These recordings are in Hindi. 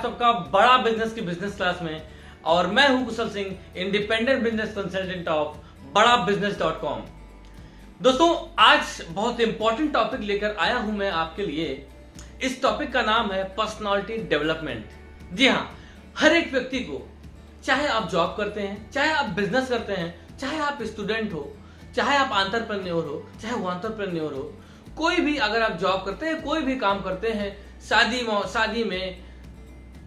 आप सबका बड़ा बिजनेस की बिजनेस क्लास में। और मैं हूं Kushal Singh, independent business consultant of Bada business.com। दोस्तों, आज बहुत इंपॉर्टेंट टॉपिक लेकर आया हूं मैं आपके लिए। इस टॉपिक का नाम है पर्सनालिटी डेवलपमेंट। जी हाँ, हर एक व्यक्ति को, चाहे आप जॉब करते हैं, चाहे आप बिजनेस करते हैं, चाहे आप स्टूडेंट हो, चाहे आप एंटरप्रेन्योर हो, चाहे वो एंटरप्रेन्योर हो, कोई भी अगर आप जॉब करते हैं, कोई भी काम करते हैं, शादी में,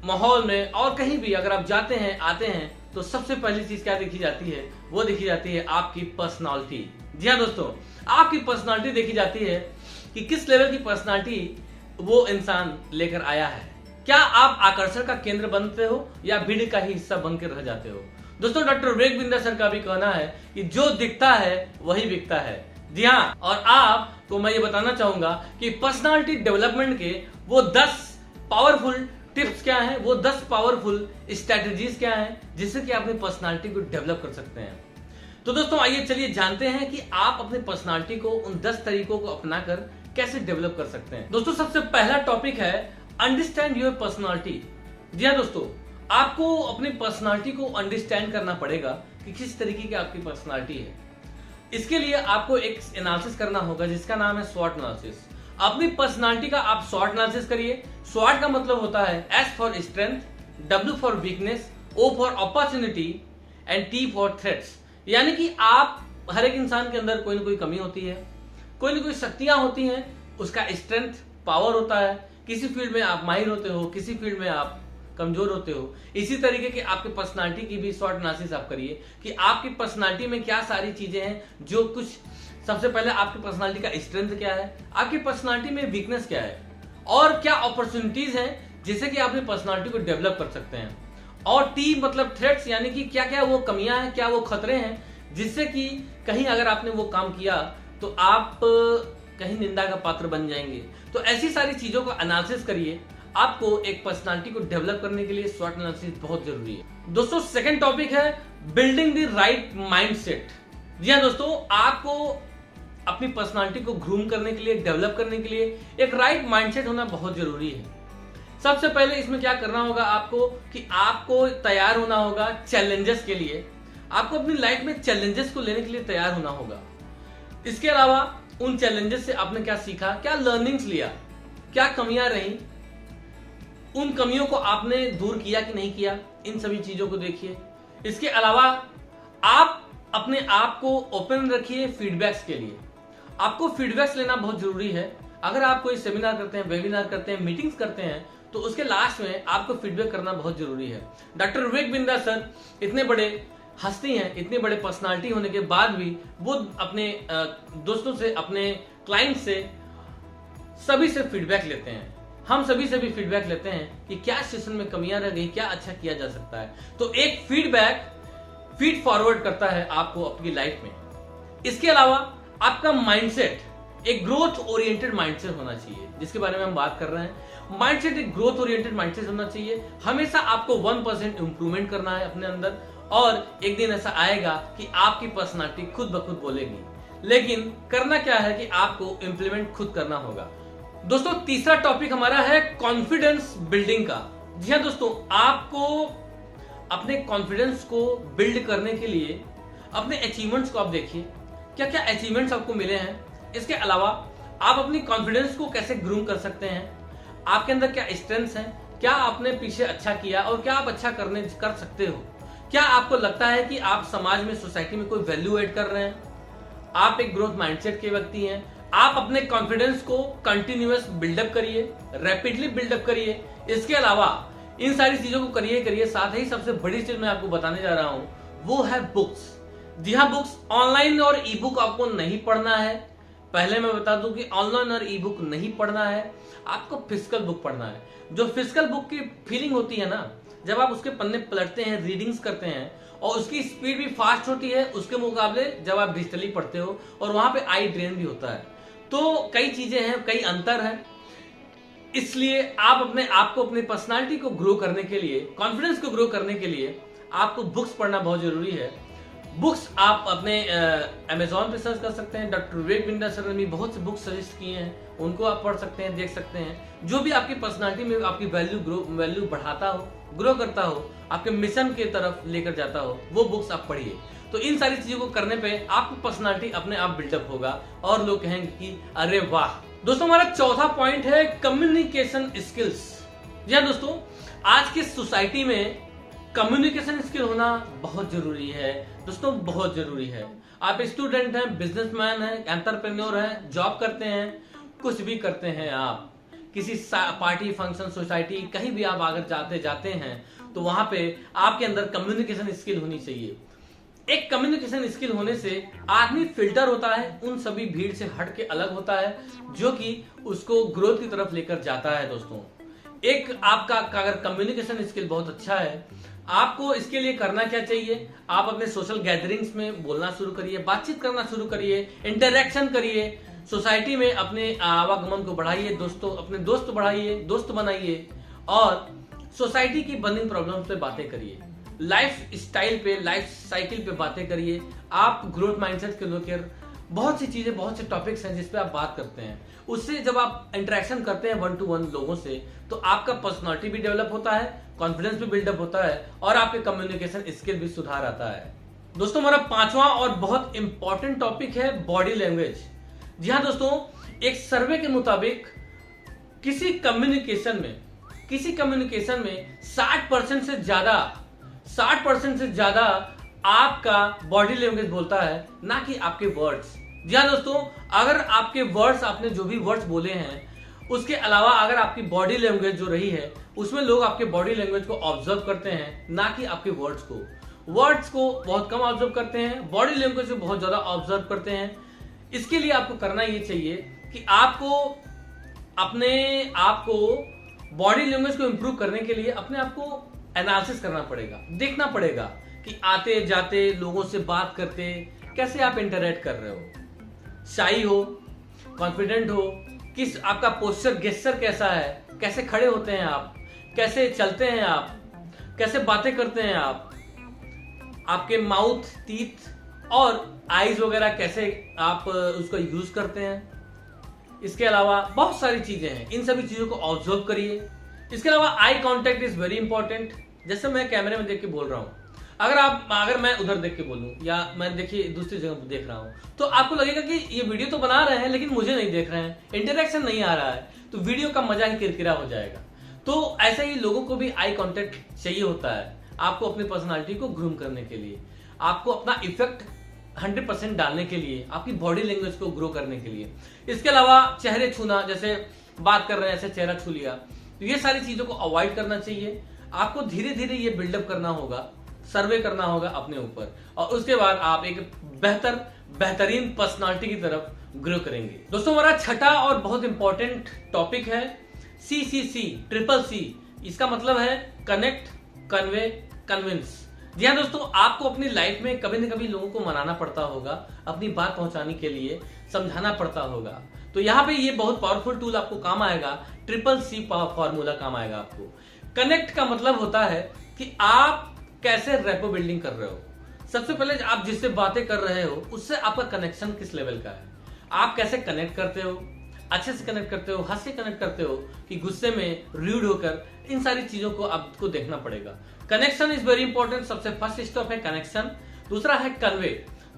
माहौल में और कहीं भी अगर आप जाते हैं आते हैं, तो सबसे पहली चीज क्या देखी जाती है? वो देखी जाती है आपकी पर्सनालिटी। जी हाँ दोस्तों, आपकी पर्सनालिटी देखी जाती है कि किस लेवल की पर्सनालिटी वो इंसान लेकर आया है। क्या आप आकर्षण का केंद्र बनते हो या भीड़ का ही हिस्सा बनकर रह जाते हो? दोस्तों, डॉक्टर विवेक बिंद्रा सर का भी कहना है कि जो दिखता है वही बिकता है। जी हाँ, और आपको मैं ये बताना चाहूंगा कि पर्सनालिटी डेवलपमेंट के वो 10 पावरफुल टिप्स क्या हैं, वो 10 पावरफुल स्ट्रेटजीज क्या हैं जिससे कि आप अपनी पर्सनालिटी को डेवलप कर सकते हैं। तो दोस्तों, आइए चलिए जानते हैं कि आप अपनी पर्सनालिटी को उन 10 तरीकों को अपनाकर कैसे डेवलप कर सकते हैं। दोस्तों, सबसे पहला टॉपिक है अंडरस्टैंड योर पर्सनालिटी। जी हाँ दोस्तों, आपको अपनी पर्सनालिटी को अंडरस्टैंड करना पड़ेगा कि किस तरीके की आपकी पर्सनालिटी है। इसके लिए आपको एक एनालिसिस करना होगा जिसका नाम है स्वॉट एनालिसिस। अपनी पर्सनालिटी का आप स्वॉट एनालिसिस करिए। स्वॉट का मतलब होता है S for strength, W for weakness, O for opportunity and T for threats. यानी कि आप, हर एक इंसान के अंदर कोई ना कोई कमी होती है, कोई ना कोई शक्तियां होती हैं, उसका स्ट्रेंथ पावर होता है। किसी फील्ड में आप माहिर होते हो, किसी फील्ड में आप कमजोर होते हो। इसी तरीके की आपकी पर्सनालिटी की भी शॉर्ट एनालिसिस आप करिए कि आपकी पर्सनालिटी में क्या सारी चीजें हैं जो कुछ। सबसे पहले आपकी पर्सनालिटी का स्ट्रेंथ क्या है, आपकी पर्सनालिटी में वीकनेस क्या है, और क्या अपॉर्चुनिटीज हैं जिससे कि आप अपनी पर्सनालिटी को डेवलप कर सकते हैं। और टी मतलब थ्रेट्स, यानी कि क्या क्या वो कमियां हैं, क्या वो खतरे हैं जिससे कि कहीं अगर आपने वो काम किया तो आप कहीं निंदा का पात्र बन जाएंगे। तो ऐसी सारी चीजों का एनालिसिस करिए। आपको एक पर्सनालिटी को डेवलप करने के लिए स्वॉट एनालिसिस बहुत जरूरी है। दोस्तों, सेकंड टॉपिक है बिल्डिंग द राइट माइंडसेट। जी हाँ दोस्तों, आपको अपनी पर्सनालिटी को ग्रूम करने के लिए, डेवलप करने के लिए एक राइट माइंडसेट होना बहुत जरूरी है। सबसे पहले इसमें क्या करना होगा आपको कि आपको तैयार होना होगा चैलेंजेस के लिए। आपको अपनी लाइफ में चैलेंजेस को लेने के लिए तैयार होना होगा। इसके अलावा उन चैलेंजेस से आपने क्या सीखा, क्या लर्निंग्स लिया, क्या कमियां रही, उन कमियों को आपने दूर किया कि नहीं किया, इन सभी चीजों को देखिए। इसके अलावा आप अपने आप को ओपन रखिए फीडबैक्स के लिए। आपको फीडबैक्स लेना बहुत जरूरी है। अगर आप कोई सेमिनार करते हैं, वेबिनार करते हैं, मीटिंग्स करते हैं, तो उसके लास्ट में आपको फीडबैक करना बहुत जरूरी है। डॉक्टर विवेक बिंद्रा सर इतने बड़े हस्ती हैं, इतने बड़े पर्सनालिटी होने के बाद भी वो अपने दोस्तों से, अपने क्लाइंट से, सभी से फीडबैक लेते हैं। हम सभी से भी फीडबैक लेते हैं कि क्या सेशन में कमियां रह गई, क्या अच्छा किया जा सकता है। तो एक फीडबैक फीड फॉरवर्ड करता है आपको अपनी लाइफ में। इसके अलावा आपका माइंडसेट एक ग्रोथ ओरिएंटेड माइंडसेट होना चाहिए, जिसके बारे में हम बात कर रहे हैं। माइंडसेट एक ग्रोथ ओरिएंटेड माइंडसेट होना चाहिए। हमेशा आपको 1% इंप्रूवमेंट करना है अपने अंदर, और एक दिन ऐसा आएगा कि आपकी पर्सनालिटी खुद ब खुद बोलेगी। लेकिन करना क्या है कि आपको इंप्लीमेंट खुद करना होगा। दोस्तों, तीसरा टॉपिक हमारा है कॉन्फिडेंस बिल्डिंग का। जी हाँ दोस्तों, आपको अपने कॉन्फिडेंस को बिल्ड करने के लिए अपने अचीवमेंट्स को आप देखिए, क्या क्या अचीवमेंट्स आपको मिले हैं। इसके अलावा आप अपनी कॉन्फिडेंस को कैसे ग्रूम कर सकते हैं, आपके अंदर क्या स्ट्रेंथ्स हैं, क्या आपने पीछे अच्छा किया और क्या आप अच्छा कर सकते हो। क्या आपको लगता है कि आप समाज में, सोसाइटी में कोई वैल्यू ऐड कर रहे हैं। आप एक ग्रोथ माइंडसेट के व्यक्ति हैं। आप अपने कॉन्फिडेंस को कंटिन्यूअस बिल्डअप करिए, रैपिडली बिल्डअप करिए। इसके अलावा इन सारी चीजों को करिए। साथ ही सबसे बड़ी चीज मैं आपको बताने जा रहा हूं, वो है बुक्स। जी हाँ, बुक्स ऑनलाइन और ई बुक आपको नहीं पढ़ना है। पहले मैं बता दूं कि ऑनलाइन और ई बुक नहीं पढ़ना है, आपको फिजिकल बुक पढ़ना है। जो फिजिकल बुक की फीलिंग होती है ना, जब आप उसके पन्ने पलटते हैं, रीडिंग्स करते हैं, और उसकी स्पीड भी फास्ट होती है उसके मुकाबले जब आप डिजिटली पढ़ते हो, और वहां पे आई ड्रेन भी होता है। तो कई चीजें हैं, कई अंतर है। इसलिए आप अपने आप को, अपनी पर्सनालिटी को ग्रो करने के लिए, कॉन्फिडेंस को ग्रो करने के लिए आपको बुक्स पढ़ना बहुत जरूरी है। बुक्स आप अपने अमेजोन पे सर्च कर सकते हैं। डॉक्टर विवेक बिंद्रा सर ने भी बहुत से बुक्स सजेस्ट किए हैं, उनको आप पढ़ सकते हैं, देख सकते हैं। जो भी आपकी पर्सनालिटी में आपकी वैल्यू बढ़ाता हो, ग्रो करता हो, आपके मिशन की तरफ लेकर जाता हो, वो बुक्स आप पढ़िए। तो इन सारी चीजों को करने पे आपकी पर्सनालिटी अपने आप बिल्डअप होगा और लोग कहेंगे कि अरे वाह। दोस्तों हमारा चौथा पॉइंट है कम्युनिकेशन स्किल्स। जी हाँ दोस्तों, आज की सोसाइटी में कम्युनिकेशन स्किल होना बहुत जरूरी है दोस्तों, बहुत जरूरी है। आप स्टूडेंट हैं, बिजनेसमैन हैं, एंटरप्रेन्योर हैं, जॉब करते हैं, कुछ भी करते हैं, आप किसी पार्टी, फंक्शन, सोसाइटी, कहीं भी आप अगर जाते हैं तो वहां पे आपके अंदर कम्युनिकेशन स्किल होनी चाहिए। एक कम्युनिकेशन स्किल होने से आदमी फिल्टर होता है, उन सभी भीड़ से हट के अलग होता है, जो कि उसको ग्रोथ की तरफ लेकर जाता है। दोस्तों एक आपका अगर कम्युनिकेशन स्किल बहुत अच्छा है, आपको इसके लिए करना क्या चाहिए, आप अपने सोशल गैदरिंग्स में बोलना शुरू करिए, बातचीत करना शुरू करिए, इंटरेक्शन करिए, सोसाइटी में अपने आवागमन को बढ़ाइए, अपने दोस्त बढ़ाइए, दोस्त बनाइए और सोसाइटी की बर्निंग प्रॉब्लम्स पे बातें करिए, लाइफ स्टाइल पे, लाइफ साइकिल पे बातें करिए। आप ग्रोथ माइंडसेट के लेकर बहुत सी चीजें, बहुत से टॉपिक्स हैं जिस पे आप बात करते हैं। उससे जब आप इंटरेक्शन करते हैं 1 to 1 लोगों से, तो आपका पर्सनालिटी भी डेवलप होता है, कॉन्फिडेंस भी बिल्डअप होता है और आपके कम्युनिकेशन स्किल भी सुधार आता है। दोस्तों हमारा पांचवा और बहुत इंपॉर्टेंट टॉपिक है बॉडी लैंग्वेज। जी हाँ दोस्तों, एक सर्वे के मुताबिक किसी कम्युनिकेशन में 60% से ज्यादा आपका बॉडी लैंग्वेज बोलता है, ना कि आपके वर्ड्स। जी हाँ दोस्तों, अगर आपके वर्ड्स, आपने जो भी वर्ड्स बोले हैं, उसके अलावा अगर आपकी बॉडी लैंग्वेज जो रही है, उसमें लोग आपके बॉडी लैंग्वेज को ऑब्जर्व करते हैं, ना कि आपके वर्ड्स को बहुत कम ऑब्जर्व करते हैं, बॉडी लैंग्वेज को बहुत ज्यादा ऑब्जर्व करते हैं। इसके लिए आपको करना ये चाहिए कि आपको अपने आप को बॉडी लैंग्वेज को इंप्रूव करने के लिए अपने आप को एनालिसिस करना पड़ेगा, देखना पड़ेगा कि आते जाते लोगों से बात करते कैसे आप इंटरेक्ट कर रहे हो, शाई हो, कॉन्फिडेंट हो, किस आपका पोस्चर, गेस्चर कैसा है, कैसे खड़े होते हैं आप, कैसे चलते हैं आप, कैसे बातें करते हैं आप, आपके माउथ, टीथ और आईज वगैरह कैसे आप उसको यूज करते हैं। इसके अलावा बहुत सारी चीजें हैं, इन सभी चीजों को ऑब्जर्व करिए। इसके अलावा eye contact is very important. जैसे मैं कैमरे में देख के बोल रहा हूं, अगर मैं उधर देख के बोलूं या मैं देखिए दूसरी जगह देख रहा हूं, तो आपको लगेगा कि ये वीडियो तो बना रहे हैं लेकिन मुझे नहीं देख रहे हैं, इंटरेक्शन नहीं आ रहा है, तो वीडियो का मजा ही किरकिरा हो जाएगा। तो ऐसे ही लोगों को भी आई कांटेक्ट चाहिए होता है, आपको अपनी पर्सनालिटी को ग्रूम करने के लिए, आपको अपना इफेक्ट 100% डालने के लिए, आपकी बॉडी लैंग्वेज को ग्रो करने के लिए। इसके अलावा चेहरे छूना, जैसे बात कर रहे हैं ऐसे चेहरा छू लिया, तो ये सारी चीजों को अवॉइड करना चाहिए। आपको धीरे धीरे ये बिल्डअप करना होगा, सर्वे करना होगा अपने ऊपर, और उसके बाद आप एक बेहतरीन पर्सनालिटी की तरफ ग्रो करेंगे। दोस्तों हमारा छठा और बहुत इंपॉर्टेंट टॉपिक है CCC, ट्रिपल C। इसका मतलब है कनेक्ट, कन्वे, कन्विंस। जी हाँ दोस्तों, आपको अपनी लाइफ में कभी न कभी लोगों को मनाना पड़ता होगा, अपनी बात पहुंचाने के लिए समझाना पड़ता होगा। तो यहाँ पे ये बहुत पावरफुल टूल आपको काम आएगा, ट्रिपल C फॉर्मूला काम आएगा आपको। कनेक्ट का मतलब होता है कि आप कैसे रेपो बिल्डिंग कर रहे हो। सबसे पहले आप जिससे बातें कर रहे हो उससे आपका कनेक्शन किस लेवल का है, आप कैसे कनेक्ट करते हो, अच्छे से कनेक्ट करते हो, हंस के कनेक्ट करते हो कि गुस्से में, रूड होकर, इन सारी चीजों को आपको देखना पड़ेगा। Connection is very important. सबसे फर्स्ट स्टेप है कनेक्शन। दूसरा है कन्वे।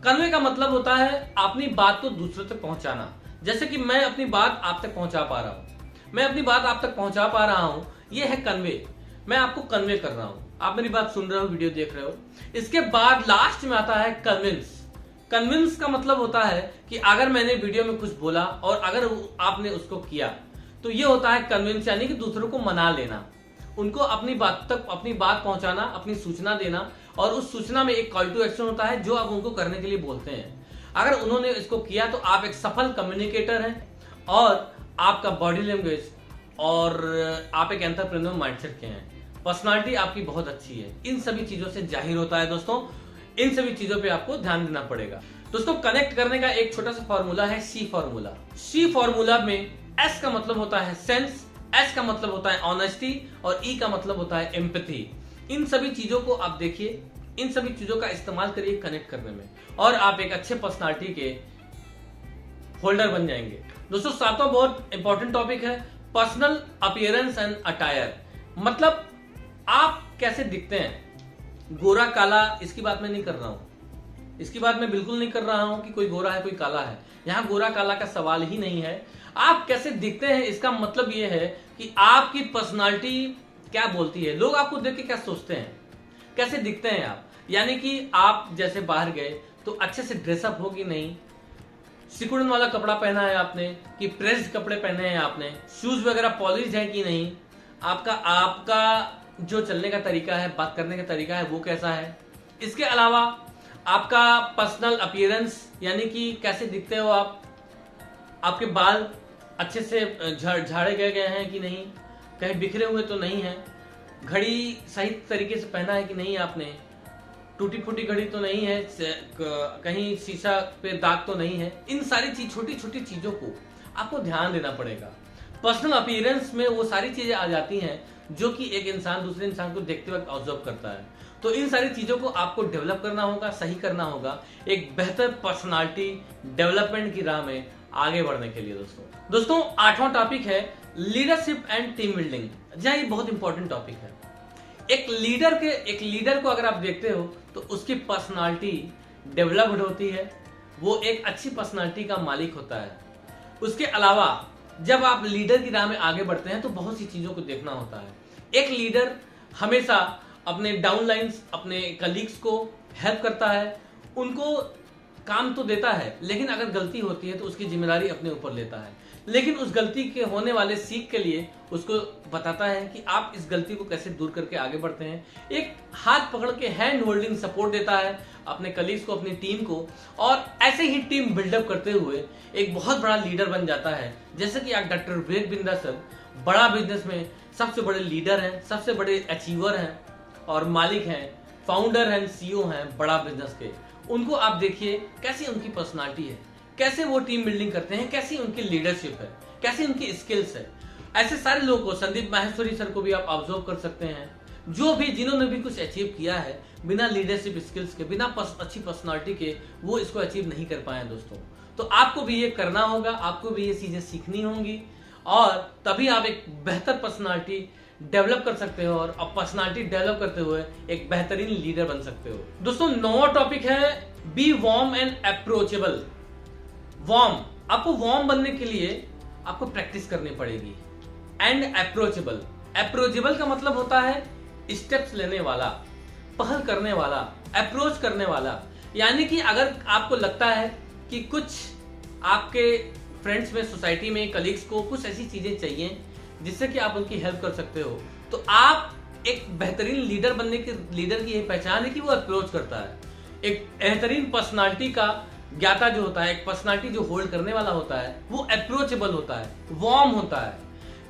कन्वे का मतलब होता है अपनी बात को दूसरे तक पहुंचाना। जैसे कि मैं अपनी बात आप तक पहुंचा पा रहा हूं, मैं अपनी बात आप तक पहुंचा पा रहा हूं, ये है कन्वे। मैं आपको कन्वे कर रहा हूं, आप मेरी बात सुन रहे हो, वीडियो देख रहे हो। इसके बाद लास्ट में आता है कन्विंस। कन्विंस का मतलब होता है कि अगर मैंने वीडियो में कुछ बोला और अगर आपने उसको किया, तो ये होता है कन्विंस, यानी कि दूसरों को मना लेना, उनको अपनी बात तक अपनी बात पहुंचाना, अपनी सूचना देना, और उस सूचना में एक कॉल टू एक्शन होता है जो आप उनको करने के लिए बोलते हैं। अगर उन्होंने इसको किया तो आप एक सफल कम्युनिकेटर हैं और आपका बॉडी लैंग्वेज और आप एक एंटरप्रेन्योर माइंडसेट के हैं। पर्सनालिटी आपकी बहुत अच्छी है, इन सभी चीजों से जाहिर होता है। दोस्तों इन सभी चीजों पे आपको ध्यान देना पड़ेगा। दोस्तों कनेक्ट करने का एक छोटा सा फॉर्मूला है C फॉर्मूला। C फॉर्मूला में S का मतलब होता है सेंस, S का मतलब होता है ऑनेस्टी और E का मतलब होता है एम्पैथी। इन सभी चीजों को आप देखिए, इन सभी चीजों का इस्तेमाल करिए कनेक्ट करने में, और आप एक अच्छे पर्सनालिटी के होल्डर बन जाएंगे। दोस्तों, सातवां बहुत इंपॉर्टेंट टॉपिक है पर्सनल अपीयरेंस एंड अटायर। मतलब आप कैसे दिखते हैं। गोरा काला इसकी बात मैं नहीं कर रहा हूं, इसकी बात मैं बिल्कुल नहीं कर रहा हूं कि कोई गोरा है कोई काला है। यहां गोरा काला का सवाल ही नहीं है। आप कैसे दिखते हैं इसका मतलब यह है कि आपकी पर्सनालिटी क्या बोलती है, लोग आपको देख के क्या सोचते हैं, कैसे दिखते हैं आप। यानी कि आप जैसे बाहर गए तो अच्छे से ड्रेसअप हो कि नहीं, सिकुड़न वाला कपड़ा पहना है आपने कि प्रेस्ड कपड़े पहने हैं आपने, शूज वगैरह पॉलिश है कि नहीं, आपका जो चलने का तरीका है, बात करने का तरीका है वो कैसा है। इसके अलावा आपका पर्सनल अपीयरेंस यानी कि कैसे दिखते हो आप, आपके बाल अच्छे से झाड़े गए हैं कि नहीं, कहीं बिखरे हुए तो नहीं है, घड़ी सही तरीके से पहना है कि नहीं आपने, टूटी फूटी घड़ी तो नहीं है, कहीं शीशा पे दाग तो नहीं है। इन सारी छोटी छोटी चीजों को आपको ध्यान देना पड़ेगा। पर्सनल अपीयरेंस में वो सारी चीजें आ जाती हैं जो कि एक इंसान दूसरे इंसान को देखते वक्त ऑब्जर्व करता है। तो इन सारी चीजों को आपको डेवलप करना होगा, सही करना होगा एक बेहतर पर्सनालिटी डेवलपमेंट की राह में आगे बढ़ने के लिए। दोस्तों आठवां टॉपिक है लीडरशिप एंड टीम बिल्डिंग। जहां ये बहुत इंपॉर्टेंट टॉपिक है। एक लीडर को अगर आप देखते हो तो उसकी पर्सनालिटी डेवलप्ड होती है, वो एक अच्छी पर्सनालिटी का मालिक होता है। उसके अलावा जब आप लीडर की राह में आगे बढ़ते हैं तो बहुत सी चीजों को देखना होता है। एक लीडर हमेशा अपने डाउनलाइंस, अपने कलीग्स को हेल्प करता है, उनको काम तो देता है, लेकिन अगर गलती होती है तो उसकी जिम्मेदारी अपने ऊपर लेता है, लेकिन उस गलती के होने वाले सीख के लिए उसको बताता है कि आप इस गलती को कैसे दूर करके आगे बढ़ते हैं। एक हाथ पकड़ के हैंड होल्डिंग सपोर्ट देता है अपने कलीग्स को, अपनी टीम को, और ऐसे ही टीम बिल्डअप करते हुए एक बहुत बड़ा लीडर बन जाता है। जैसे कि आप डॉक्टर विवेक बिंद्रा सर बड़ा बिजनेस में सबसे बड़े लीडर हैं, सबसे बड़े अचीवर हैं और मालिक हैं, फाउंडर हैं, सीईओ हैं बड़ा बिजनेस के। उनको आप देखिए कैसी उनकी पर्सनालिटी है, कैसे वो टीम बिल्डिंग करते हैं, कैसी उनकी लीडरशिप है, कैसी उनकी स्किल्स है। ऐसे सारे लोगों को, संदीप माहेश्वरी सर को भी आप ऑब्जर्व कर सकते हैं, जो भी जिन्होंने भी कुछ अचीव किया है बिना लीडरशिप स्किल्स के, बिना अच्छी पर्सनालिटी के, वो इसको अचीव नहीं कर पाए दोस्तों। तो आपको भी ये करना होगा, आपको भी ये चीजें सीखनी होंगी, और तभी आप एक बेहतर पर्सनालिटी डेवलप कर सकते हो और पर्सनालिटी डेवलप करते हुए एक बेहतरीन लीडर बन सकते हो। दोस्तों 9वां टॉपिक है B warm and approachable. Warm, आपको वार्म बनने के लिए आपको प्रैक्टिस करनी पड़ेगी। एंड अप्रोचेबल, अप्रोचेबल का मतलब होता है स्टेप्स लेने वाला, पहल करने वाला, अप्रोच करने वाला। यानी कि अगर आपको लगता है कि कुछ आपके फ्रेंड्स में, सोसाइटी में, कलीग्स को कुछ ऐसी चीजें चाहिए जिससे कि आप उनकी हेल्प कर सकते हो, तो आप एक बेहतरीन लीडर बनने के, लीडर की यही पहचान है कि वो अप्रोच करता है। एक बेहतरीन पर्सनालिटी का ज्ञाता जो होता है, एक पर्सनालिटी जो होल्ड करने वाला होता है, वो अप्रोचेबल होता है, वार्म होता है।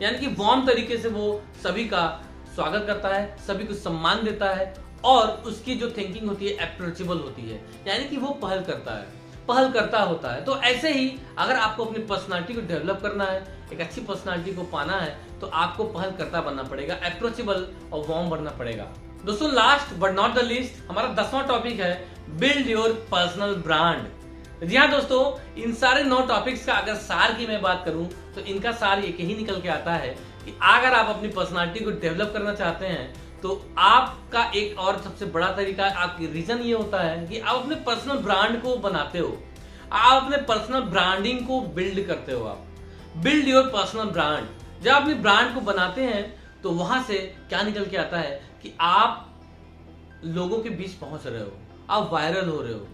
यानी कि वार्म तरीके से वो सभी का स्वागत करता है, सभी को सम्मान देता है, और उसकी जो थिंकिंग होती है अप्रोचेबल होती है, यानी कि वो पहल करता है, पहल करता होता है। तो ऐसे ही अगर आपको अपनी पर्सनालिटी को डेवलप करना है, एक अच्छी पर्सनालिटी को पाना है, तो आपको पहल करता बनना पड़ेगा, अप्रोचेबल और वार्म बनना पड़ेगा। दोस्तों last but not the least हमारा 10वां टॉपिक है बिल्ड योर पर्सनल ब्रांड। जी हाँ दोस्तों, इन सारे 9 टॉपिक्स का अगर सार की मैं बात करूं तो इनका सार एक ही निकल के आता है कि अगर आप अपनी पर्सनालिटी को डेवलप करना चाहते हैं तो आपका एक और सबसे बड़ा तरीका, आपकी रीजन ये होता है कि आप अपने पर्सनल ब्रांड को बनाते हो, आप अपने पर्सनल ब्रांडिंग को बिल्ड करते हो। आप बिल्ड योर पर्सनल ब्रांड। जब आप अपनी ब्रांड को बनाते हैं तो वहां से क्या निकल के आता है कि आप लोगों के बीच पहुंच रहे हो, आप वायरल हो रहे हो,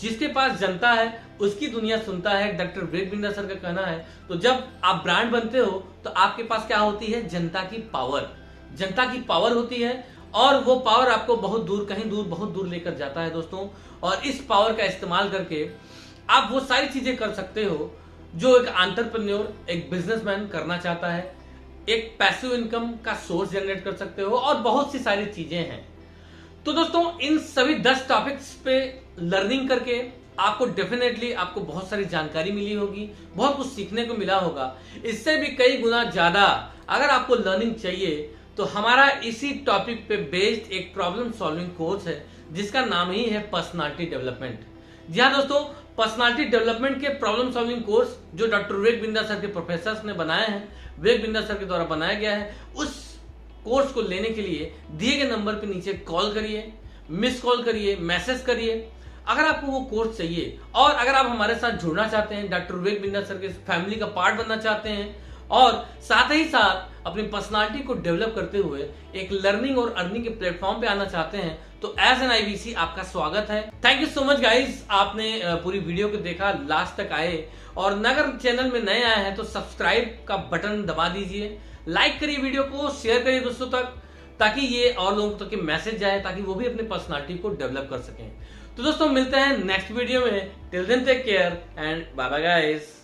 जिसके पास जनता है उसकी दुनिया सुनता है, डॉक्टर विवेक बिंद्रा सर का कहना है। तो जब आप ब्रांड बनते हो तो आपके पास क्या होती है, जनता की पावर, जनता की पावर होती है, और वो पावर आपको बहुत दूर, कहीं दूर, बहुत दूर लेकर जाता है दोस्तों। और इस पावर का इस्तेमाल करके आप वो सारी चीजें कर सकते हो जो एक एंटरप्रेन्योर, एक बिजनेसमैन करना चाहता है। एक पैसिव इनकम का सोर्स जनरेट कर सकते हो, और बहुत सी सारी चीजें हैं। तो दोस्तों इन सभी 10 टॉपिक्स पे लर्निंग करके आपको डेफिनेटली आपको बहुत सारी जानकारी मिली होगी, बहुत कुछ सीखने को मिला होगा। इससे भी कई गुना ज्यादा अगर आपको लर्निंग चाहिए तो हमारा इसी टॉपिक पे बेस्ड एक प्रॉब्लम सॉल्विंग कोर्स है जिसका नाम ही है पर्सनालिटी डेवलपमेंट। जी हाँ दोस्तों, पर्सनालिटी डेवलपमेंट के प्रॉब्लम सॉल्विंग कोर्स जो डॉक्टर विवेक बिंदा सर के प्रोफेसर्स ने बनाए हैं, विवेक बिंदा सर के द्वारा बनाया गया है, उस कोर्स को लेने के लिए दिए गए नंबर पे नीचे कॉल करिए, मिस कॉल करिए, मैसेज करिए अगर आपको वो कोर्स चाहिए। और अगर आप हमारे साथ जुड़ना चाहते हैं, डॉक्टर विवेक बिंदा सर के फैमिली का पार्ट बनना चाहते हैं और साथ ही साथ अपनी पर्सनालिटी को डेवलप करते हुए एक लर्निंग और अर्निंग के प्लेटफॉर्म पे आना चाहते हैं, तो एज एन आईबीसी आपका स्वागत है। Thank you so much guys, आपने पूरी वीडियो को देखा, लास्ट तक आए। और अगर चैनल में नए आए हैं तो सब्सक्राइब का बटन दबा दीजिए, लाइक करिए वीडियो को, शेयर करिए दोस्तों तक, ताकि ये और लोगों तक के मैसेज जाए, ताकि वो भी अपनी पर्सनालिटी को डेवलप कर सकें। तो दोस्तों मिलते हैं नेक्स्ट वीडियो में। Till then take care and bye bye guys.